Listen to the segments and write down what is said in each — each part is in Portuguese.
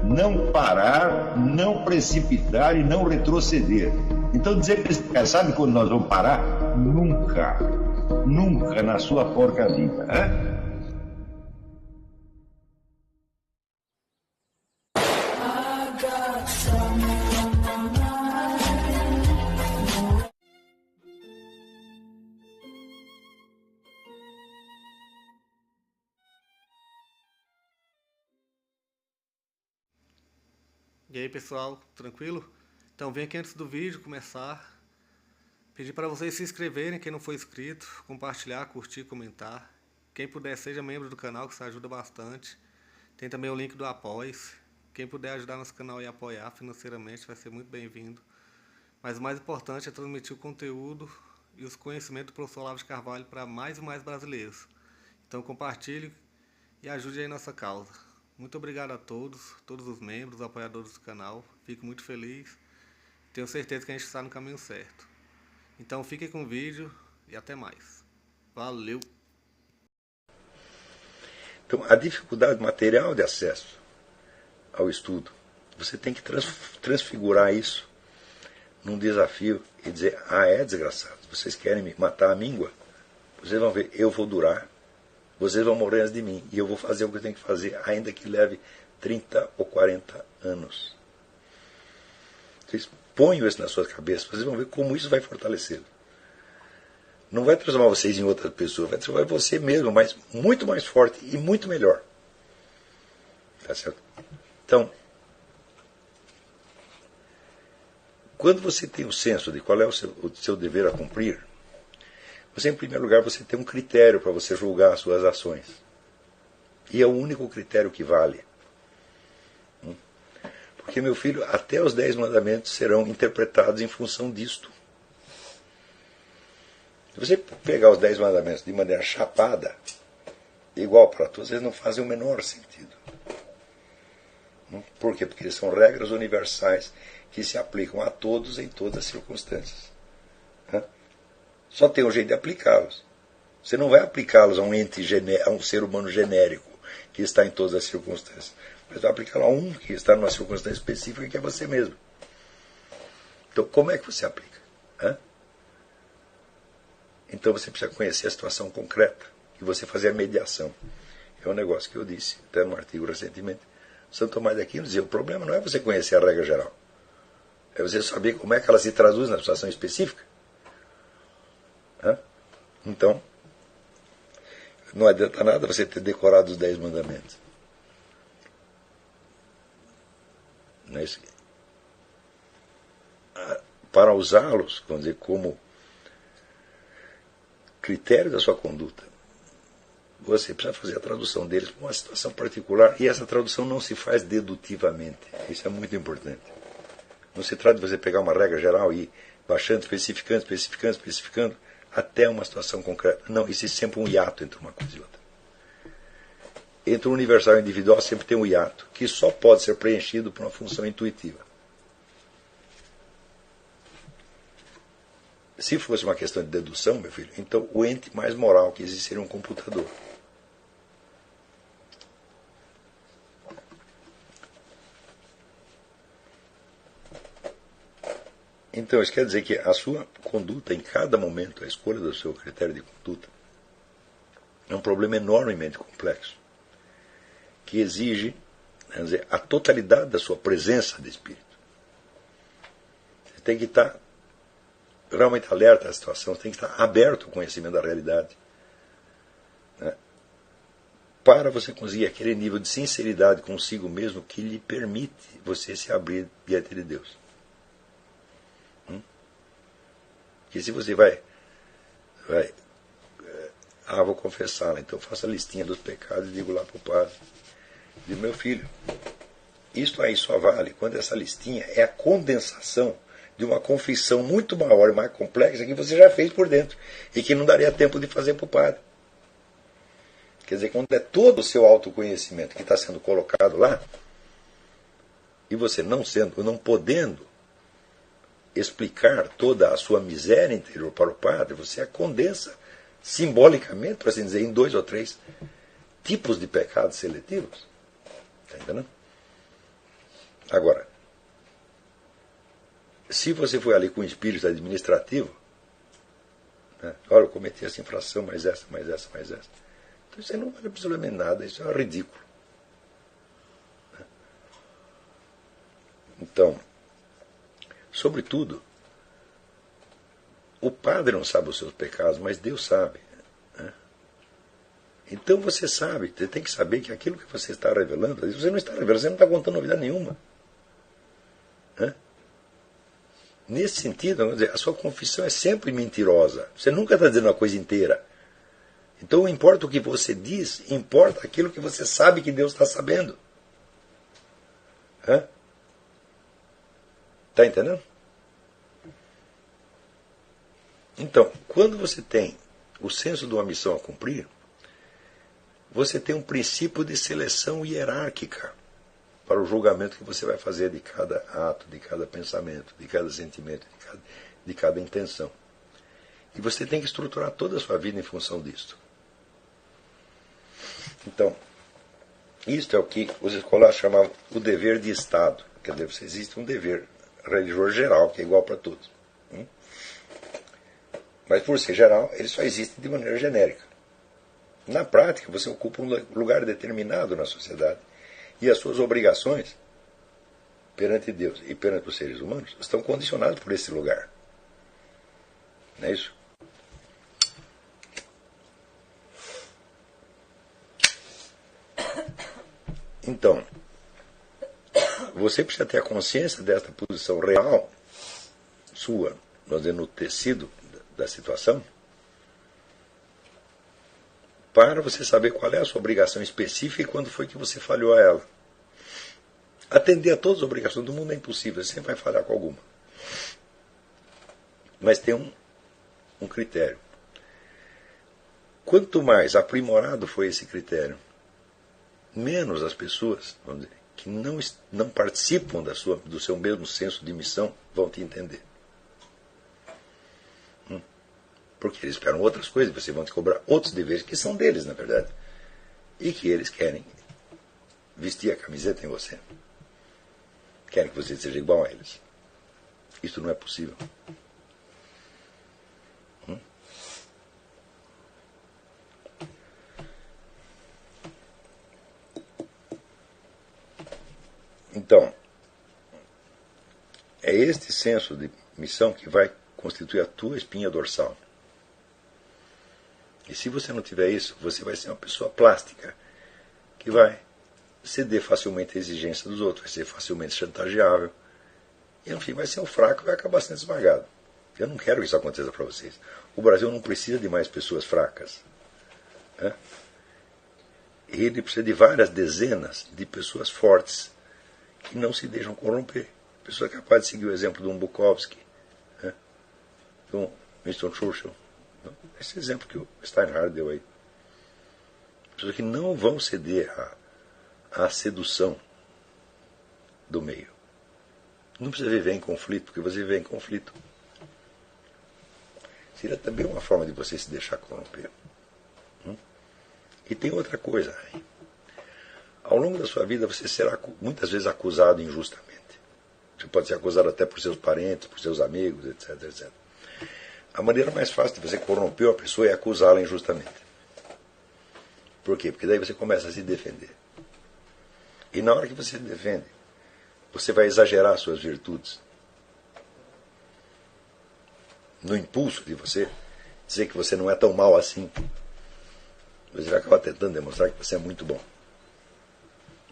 não parar, não precipitar e não retroceder. Então dizer para esse cara, sabe quando nós vamos parar? Nunca. Nunca na sua porca vida. Né? E aí pessoal, tranquilo? Então vem aqui antes do vídeo começar, pedir para vocês se inscreverem, quem não for inscrito, compartilhar, curtir, comentar. Quem puder seja membro do canal, que isso ajuda bastante. Tem também o link do Apoia-se. Quem puder ajudar nosso canal e apoiar financeiramente vai ser muito bem-vindo. Mas o mais importante é transmitir o conteúdo e os conhecimentos do professor Olavo de Carvalho para mais e mais brasileiros. Então compartilhe e ajude aí nossa causa. Muito obrigado a todos os membros, apoiadores do canal. Fico muito feliz. Tenho certeza que a gente está no caminho certo. Então fiquem com o vídeo e até mais. Valeu! Então, a dificuldade material de acesso ao estudo, você tem que transfigurar isso num desafio e dizer, é desgraçado, vocês querem me matar a míngua? Vocês vão ver, eu vou durar. Vocês vão morrer antes de mim. E eu vou fazer o que eu tenho que fazer, ainda que leve 30 ou 40 anos. Vocês ponham isso na sua cabeça. Vocês vão ver como isso vai fortalecê-lo. Não vai transformar vocês em outra pessoa. Vai transformar você mesmo, mas muito mais forte e muito melhor. Tá certo? Então, quando você tem o senso de qual é o seu dever a cumprir, você, em primeiro lugar, você tem um critério para você julgar as suas ações. E é o único critério que vale. Porque, meu filho, até os 10 mandamentos serão interpretados em função disto. Se você pegar os 10 mandamentos de maneira chapada, igual para todos, eles não fazem o menor sentido. Por quê? Porque eles são regras universais que se aplicam a todos em todas as circunstâncias. Só tem um jeito de aplicá-los. Você não vai aplicá-los a um ser humano genérico que está em todas as circunstâncias. Mas vai aplicá-los a um que está numa circunstância específica que é você mesmo. Então, como é que você aplica? Então você precisa conhecer a situação concreta e você fazer a mediação. É um negócio que eu disse, até num artigo recentemente. Santo Tomás de Aquino dizia, o problema não é você conhecer a regra geral. É você saber como é que ela se traduz na situação específica. Então, não adianta nada você ter decorado os 10 mandamentos. Não é isso? Para usá-los, vamos dizer, como critério da sua conduta, você precisa fazer a tradução deles para uma situação particular, e essa tradução não se faz dedutivamente. Isso é muito importante. Não se trata de você pegar uma regra geral e ir baixando, especificando, até uma situação concreta. Não, existe sempre um hiato entre uma coisa e outra. Entre o universal e o individual sempre tem um hiato, que só pode ser preenchido por uma função intuitiva. Se fosse uma questão de dedução, meu filho, então o ente mais moral que existe seria um computador. Então, isso quer dizer que a sua conduta, em cada momento, a escolha do seu critério de conduta, é um problema enormemente complexo, que exige, quer dizer, a totalidade da sua presença de espírito. Você tem que estar realmente alerta à situação, você tem que estar aberto ao conhecimento da realidade, para você conseguir aquele nível de sinceridade consigo mesmo que lhe permite você se abrir diante de Deus. Porque se você vai vou confessá-la, então faça a listinha dos pecados e digo lá para o padre, digo, meu filho, isto aí só vale quando essa listinha é a condensação de uma confissão muito maior e mais complexa que você já fez por dentro e que não daria tempo de fazer para o padre. Quer dizer, quando é todo o seu autoconhecimento que está sendo colocado lá, e você não podendo explicar toda a sua miséria interior para o padre, você a condensa simbolicamente, por assim dizer, em 2 ou 3 tipos de pecados seletivos. Está entendendo? Agora, se você for ali com o espírito administrativo, né, olha, eu cometi essa infração, mais essa. Então isso aí não vale absolutamente nada, isso é ridículo. Então, sobretudo, o padre não sabe os seus pecados, mas Deus sabe. Né? Então você sabe, você tem que saber que aquilo que você está revelando, você não está revelando, você não está contando novidade nenhuma. Né? Nesse sentido, vamos dizer, a sua confissão é sempre mentirosa. Você nunca está dizendo uma coisa inteira. Então não importa o que você diz, importa aquilo que você sabe que Deus está sabendo. Está entendendo? Então, quando você tem o senso de uma missão a cumprir, você tem um princípio de seleção hierárquica para o julgamento que você vai fazer de cada ato, de cada pensamento, de cada sentimento, de cada intenção. E você tem que estruturar toda a sua vida em função disso. Então, isto é o que os escolares chamavam o dever de Estado. Quer dizer, existe um dever religioso geral, que é igual para todos. Mas, por ser geral, ele só existe de maneira genérica. Na prática, você ocupa um lugar determinado na sociedade e as suas obrigações perante Deus e perante os seres humanos estão condicionadas por esse lugar. Não é isso? Então, você precisa ter a consciência desta posição real sua, nós dizemos, no tecido da situação, para você saber qual é a sua obrigação específica e quando foi que você falhou a ela. Atender a todas as obrigações do mundo é impossível, você sempre vai falhar com alguma. Mas tem um critério. Quanto mais aprimorado foi esse critério, menos as pessoas, vamos dizer, que não participam do seu mesmo senso de missão vão te entender. Porque eles esperam outras coisas, você vão te cobrar outros deveres que são deles, na verdade. E que eles querem vestir a camiseta em você. Querem que você seja igual a eles. Isso não é possível. Então, é este senso de missão que vai constituir a tua espinha dorsal. E se você não tiver isso, você vai ser uma pessoa plástica, que vai ceder facilmente à exigência dos outros, vai ser facilmente chantageável, e no fim vai ser um fraco e vai acabar sendo esmagado. Eu não quero que isso aconteça para vocês. O Brasil não precisa de mais pessoas fracas. Ele precisa de várias dezenas de pessoas fortes, que não se deixam corromper. Pessoa capaz de seguir o exemplo de um Bukowski, de um Winston Churchill. Esse exemplo que o Steinhardt deu aí. Pessoas que não vão ceder à sedução do meio. Não precisa viver em conflito, porque você viver em conflito seria também uma forma de você se deixar corromper. E tem outra coisa. Ao longo da sua vida você será muitas vezes acusado injustamente. Você pode ser acusado até por seus parentes, por seus amigos, etc, etc. A maneira mais fácil de você corromper uma pessoa é acusá-la injustamente. Por quê? Porque daí você começa a se defender. E na hora que você se defende, você vai exagerar as suas virtudes. No impulso de você dizer que você não é tão mal assim, você vai acabar tentando demonstrar que você é muito bom.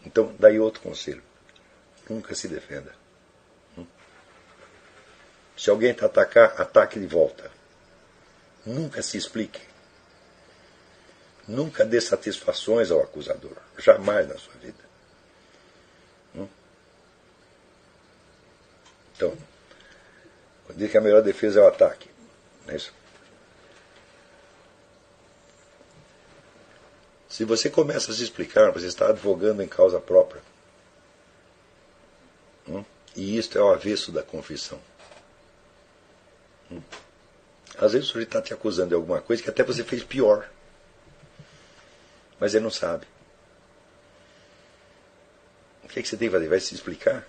Então, daí outro conselho. Nunca se defenda. Se alguém te atacar, ataque de volta. Nunca se explique. Nunca dê satisfações ao acusador. Jamais na sua vida. Então, eu digo que a melhor defesa é o ataque. Não é isso? Se você começa a se explicar, você está advogando em causa própria. E isto é o avesso da confissão. Às vezes o sujeito está te acusando de alguma coisa que até você fez pior. Mas ele não sabe. O que é que você tem que fazer? Vai se explicar?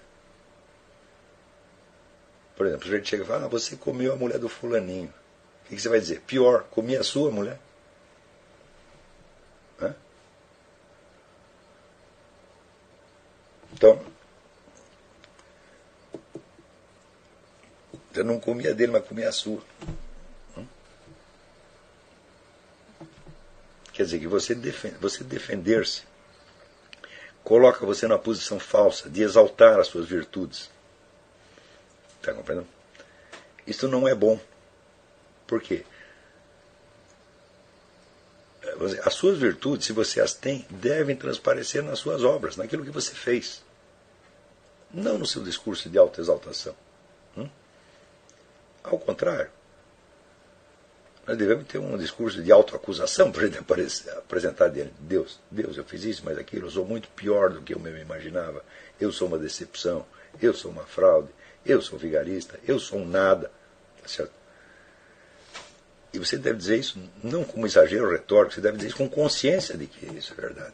Por exemplo, o sujeito chega e fala, você comeu a mulher do fulaninho. O que você vai dizer? Pior, comi a sua mulher. Hã? Então, eu não comia dele, mas comia a sua. Quer dizer que você defender-se coloca você numa posição falsa de exaltar as suas virtudes. Está compreendendo? Isso não é bom. Por quê? As suas virtudes, se você as tem, devem transparecer nas suas obras, naquilo que você fez. Não no seu discurso de autoexaltação. Ao contrário. Nós devemos ter um discurso de autoacusação para ele apresentar diante de Deus. Deus, eu fiz isso, mas aquilo, eu sou muito pior do que eu mesmo imaginava. Eu sou uma decepção, eu sou uma fraude, eu sou vigarista, eu sou um nada. Certo? E você deve dizer isso não como exagero retórico, você deve dizer isso com consciência de que isso é verdade.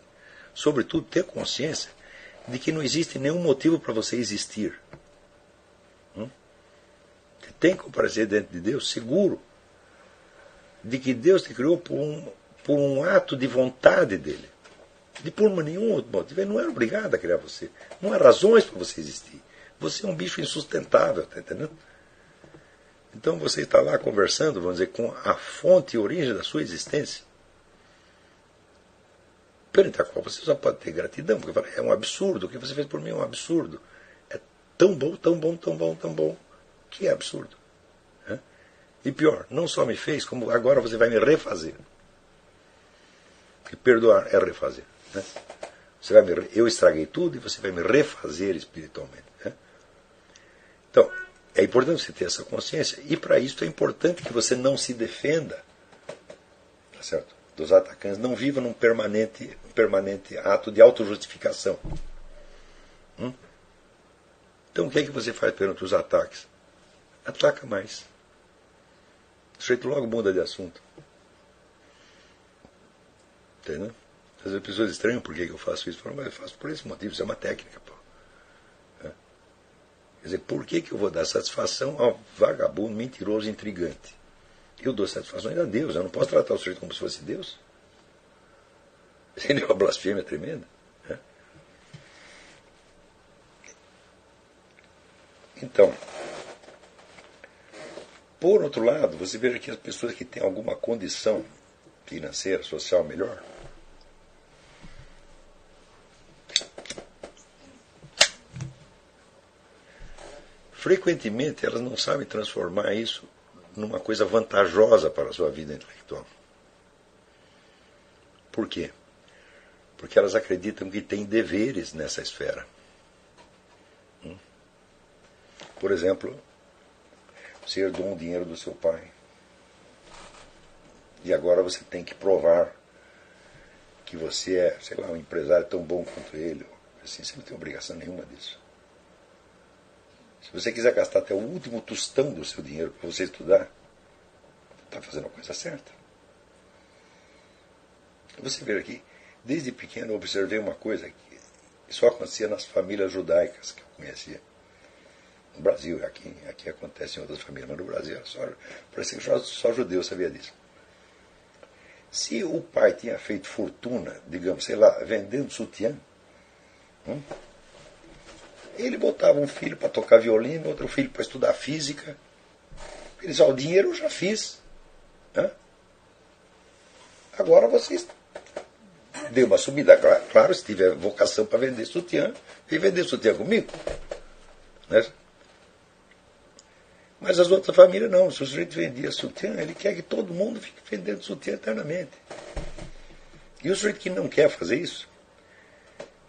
Sobretudo, ter consciência de que não existe nenhum motivo para você existir. Você tem que comparecer diante de Deus seguro de que Deus te criou por um ato de vontade dele. De por nenhum outro motivo. Ele não era obrigado a criar você. Não há razões para você existir. Você é um bicho insustentável, está entendendo? Então você está lá conversando, vamos dizer, com a fonte e origem da sua existência, perante a qual você só pode ter gratidão, porque é um absurdo, o que você fez por mim é um absurdo. É tão bom, tão bom, tão bom, tão bom, que é absurdo. E pior, não só me fez, como agora você vai me refazer. Porque perdoar é refazer. Você vai eu estraguei tudo e você vai me refazer espiritualmente. Então, é importante você ter essa consciência. E para isso é importante que você não se defenda, tá certo? Dos atacantes. Não viva num permanente ato de autojustificação. Então o que é que você faz perante os ataques? Ataca mais. O sujeito logo muda de assunto. Entendeu? Às vezes as pessoas estranham por que eu faço isso. Falam, mas eu faço por esse motivo, isso é uma técnica. Pô. Quer dizer, por que eu vou dar satisfação ao vagabundo, mentiroso, intrigante? Eu dou satisfação a Deus. Eu não posso tratar o sujeito como se fosse Deus. Seria uma blasfêmia tremenda. Então, por outro lado, você veja que as pessoas que têm alguma condição financeira, social melhor, frequentemente elas não sabem transformar isso numa coisa vantajosa para a sua vida intelectual. Por quê? Porque elas acreditam que têm deveres nessa esfera. Por exemplo, você herdou um dinheiro do seu pai. E agora você tem que provar que você é, sei lá, um empresário tão bom quanto ele. Assim, você não tem obrigação nenhuma disso. Se você quiser gastar até o último tostão do seu dinheiro para você estudar, está fazendo a coisa certa. Você vê aqui, desde pequeno eu observei uma coisa que só acontecia nas famílias judaicas que eu conhecia. No Brasil, aqui acontece em outras famílias, mas no Brasil parecia que só judeu sabia disso. Se o pai tinha feito fortuna, digamos, sei lá, vendendo sutiã, ele botava um filho para tocar violino, outro filho para estudar física. Ele dizia, o dinheiro eu já fiz. Agora vocês deu uma subida. Claro, se tiver vocação para vender sutiã, vem vender sutiã comigo. Né? Mas as outras famílias não. Se o sujeito vendia sutiã, ele quer que todo mundo fique vendendo sutiã eternamente. E o sujeito que não quer fazer isso,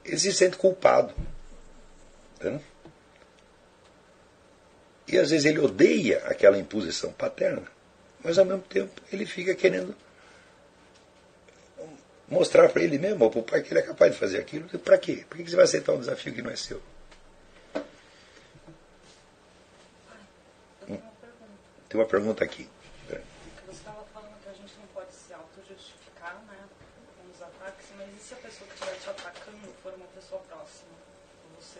ele se sente culpado. Entendeu? E às vezes ele odeia aquela imposição paterna, mas ao mesmo tempo ele fica querendo mostrar para ele mesmo, ou para o pai, que ele é capaz de fazer aquilo. Para quê? Por que você vai aceitar um desafio que não é seu? Tem uma pergunta aqui. Você estava falando que a gente não pode se autojustificar, né, com os ataques, mas e se a pessoa que estiver te atacando for uma pessoa próxima a você?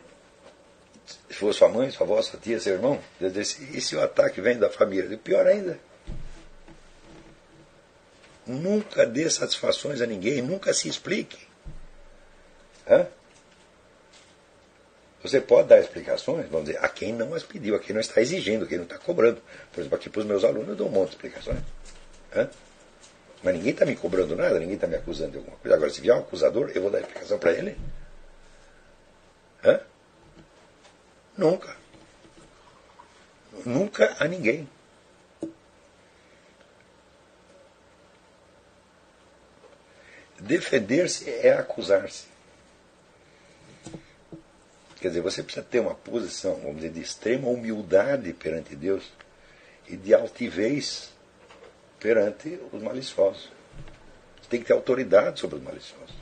Se for sua mãe, sua avó, sua tia, seu irmão, e se o ataque vem da família? Pior ainda. Nunca dê satisfações a ninguém, nunca se explique. Hã? Você pode dar explicações, vamos dizer, a quem não as pediu, a quem não está exigindo, a quem não está cobrando. Por exemplo, aqui para os meus alunos eu dou um monte de explicações. Hã? Mas ninguém está me cobrando nada, ninguém está me acusando de alguma coisa. Agora, se vier um acusador, eu vou dar explicação para ele? Hã? Nunca. Nunca a ninguém. Defender-se é acusar-se. Quer dizer, você precisa ter uma posição, vamos dizer, de extrema humildade perante Deus e de altivez perante os maliciosos. Você tem que ter autoridade sobre os maliciosos.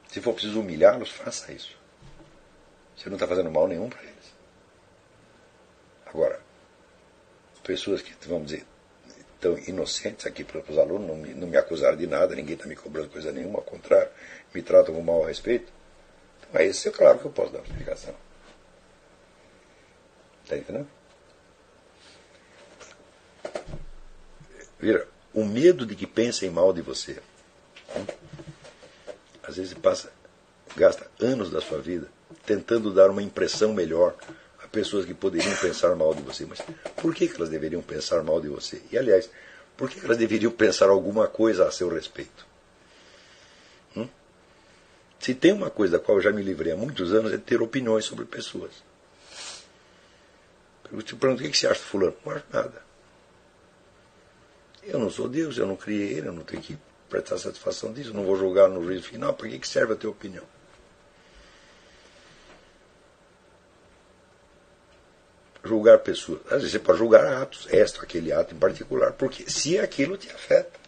Se for preciso humilhá-los, faça isso. Você não está fazendo mal nenhum para eles. Agora, pessoas que, vamos dizer, tão inocentes aqui para os alunos, não me acusaram de nada, ninguém está me cobrando coisa nenhuma, ao contrário, me tratam com mau respeito. Então, isso é claro que eu posso dar uma explicação. Está entendendo? Vira, o medo de que pensem mal de você. Às vezes gasta anos da sua vida tentando dar uma impressão melhor a pessoas que poderiam pensar mal de você. Mas por que elas deveriam pensar mal de você? E, aliás, por que elas deveriam pensar alguma coisa a seu respeito? Se tem uma coisa da qual eu já me livrei há muitos anos, é ter opiniões sobre pessoas. Eu te pergunto, o que você acha do fulano? Não acho nada. Eu não sou Deus, eu não criei ele, eu não tenho que prestar satisfação disso, eu não vou julgar no juízo final. Por que serve a tua opinião? Julgar pessoas. Às vezes você pode julgar atos, aquele ato em particular, porque se aquilo te afeta.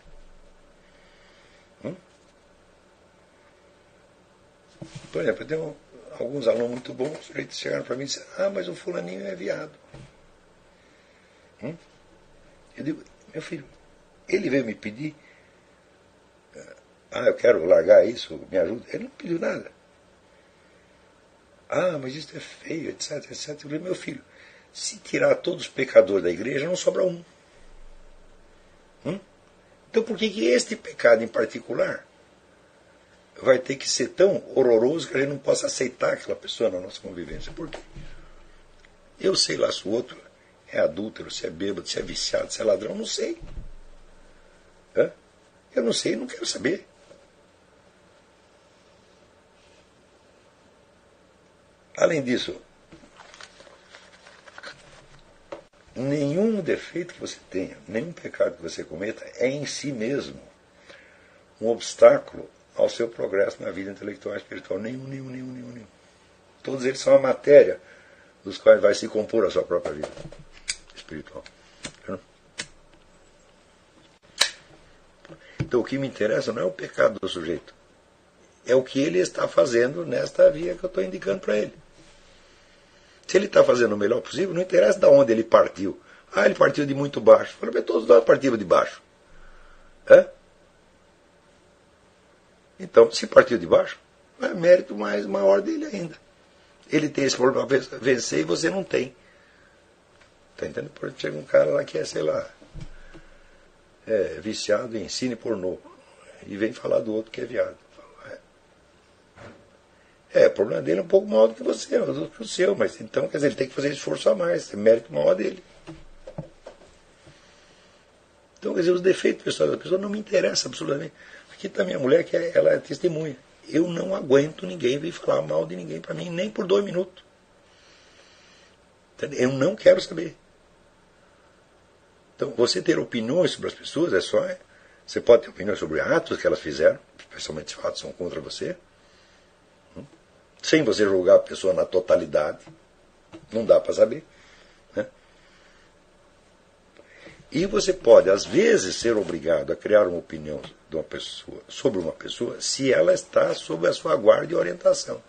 Por exemplo, eu tenho alguns alunos muito bons, os sujeitos chegaram para mim e disseram, mas o fulaninho é viado. Eu digo, meu filho, ele veio me pedir, eu quero largar isso, me ajuda. Ele não pediu nada. Mas isso é feio, etc, etc. Eu falei, meu filho, se tirar todos os pecadores da igreja, não sobra um. Então por que este pecado em particular vai ter que ser tão horroroso que a gente não possa aceitar aquela pessoa na nossa convivência? Por quê? Eu sei lá se o outro é adúltero, se é bêbado, se é viciado, se é ladrão, não sei. Eu não sei, não quero saber. Além disso, nenhum defeito que você tenha, nenhum pecado que você cometa é em si mesmo um obstáculo ao seu progresso na vida intelectual e espiritual. Nenhum. Todos eles são a matéria dos quais vai se compor a sua própria vida espiritual. Então o que me interessa não é o pecado do sujeito, é o que ele está fazendo nesta via que eu estou indicando para ele. Se ele está fazendo o melhor possível, não interessa de onde ele partiu. Ele partiu de muito baixo. Fala, mas todos nós partimos de baixo. Então, se partiu de baixo, é mérito mais maior dele ainda. Ele tem esse problema para vencer e você não tem. Está entendendo? Por exemplo, chega um cara lá que é, sei lá, viciado em cine pornô. E vem falar do outro que é viado. O problema dele é um pouco maior do que você, do que o seu, mas então, quer dizer, ele tem que fazer esforço a mais, é mérito maior dele. Então, quer dizer, os defeitos pessoais da pessoa não me interessam absolutamente. Aqui está minha mulher, que ela é testemunha. Eu não aguento ninguém vir falar mal de ninguém para mim, nem por 2 minutos. Entendeu? Eu não quero saber. Então, você ter opiniões sobre as pessoas você pode ter opiniões sobre atos que elas fizeram, especialmente se atos são contra você, sem você julgar a pessoa na totalidade. Não dá para saber. E você pode, às vezes, ser obrigado a criar uma opinião de uma pessoa, sobre uma pessoa se ela está sob a sua guarda e orientação.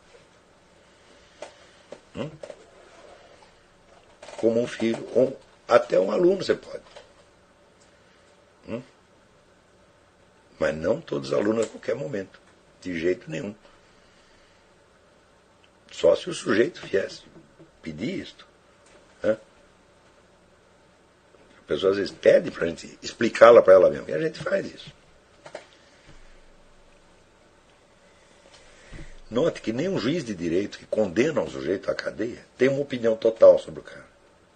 Como um filho, ou até um aluno você pode. Mas não todos os alunos a qualquer momento. De jeito nenhum. Só se o sujeito viesse pedir isto. Né? A pessoa às vezes pede para a gente explicá-la para ela mesma. E a gente faz isso. Note que nem um juiz de direito que condena um sujeito à cadeia tem uma opinião total sobre o cara.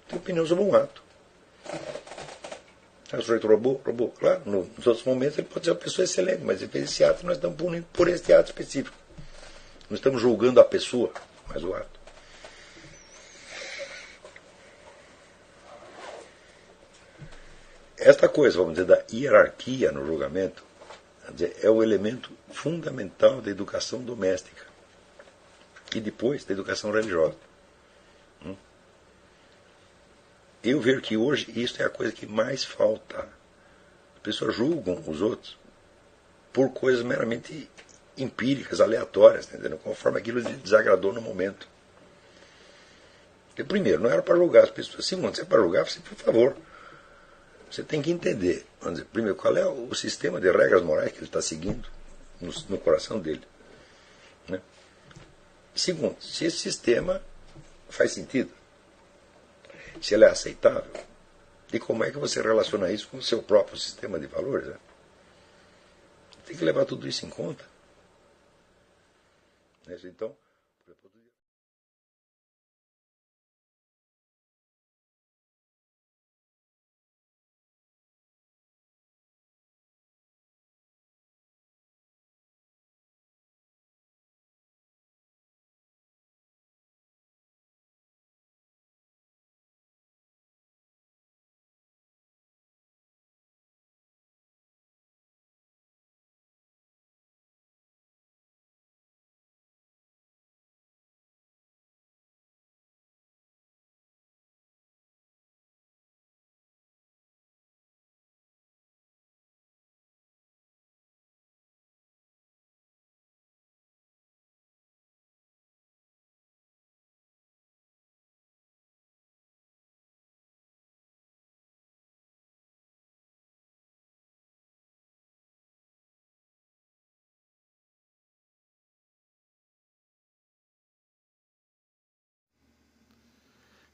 Tem opinião sobre um ato. O sujeito roubou. Claro, nos outros momentos ele pode ser uma pessoa excelente, mas ele fez esse ato e nós estamos punindo por este ato específico. Não estamos julgando a pessoa, mas o ato. Esta coisa, vamos dizer, da hierarquia no julgamento, é o elemento fundamental da educação doméstica e depois da educação religiosa. Eu vejo que hoje isso é a coisa que mais falta. As pessoas julgam os outros por coisas meramente empíricas, aleatórias, entendeu? Conforme aquilo lhe desagradou no momento. Porque, primeiro, não era para julgar as pessoas. Segundo, se é para julgar, você, por favor, você tem que entender, vamos dizer, primeiro, qual é o sistema de regras morais que ele está seguindo no coração dele. Né? Segundo, se esse sistema faz sentido, se ele é aceitável, e como é que você relaciona isso com o seu próprio sistema de valores? Né? Tem que levar tudo isso em conta. Então,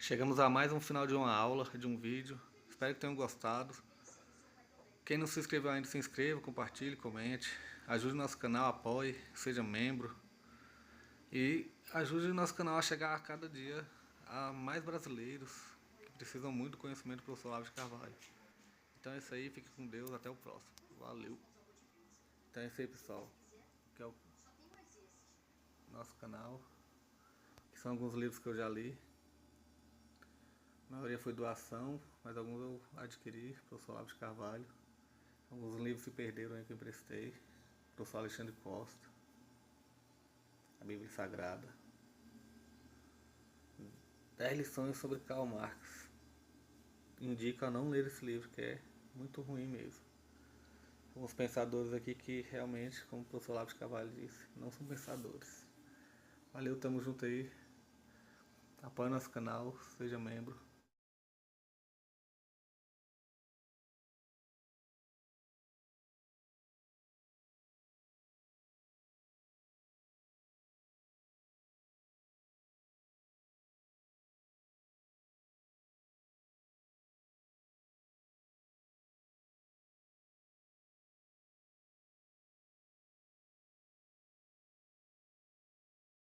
Chegamos a mais um final de uma aula, de um vídeo. Espero que tenham gostado. Quem não se inscreveu ainda, se inscreva, compartilhe, comente. Ajude o nosso canal, apoie, seja membro. E ajude o nosso canal a chegar a cada dia a mais brasileiros que precisam muito do conhecimento do professor Olavo de Carvalho. Então é isso aí, fique com Deus, até o próximo. Valeu! Então é isso aí, pessoal. Que é o nosso canal. Que são alguns livros que eu já li. A maioria foi doação, mas alguns eu adquiri, professor Olavo de Carvalho. Alguns livros se perderam aí que eu emprestei. Professor Alexandre Costa. A Bíblia Sagrada. 10 lições sobre Karl Marx. Indico a não ler esse livro, que é muito ruim mesmo. Alguns pensadores aqui que realmente, como o professor Olavo de Carvalho disse, não são pensadores. Valeu, tamo junto aí. Apoie nosso canal, seja membro.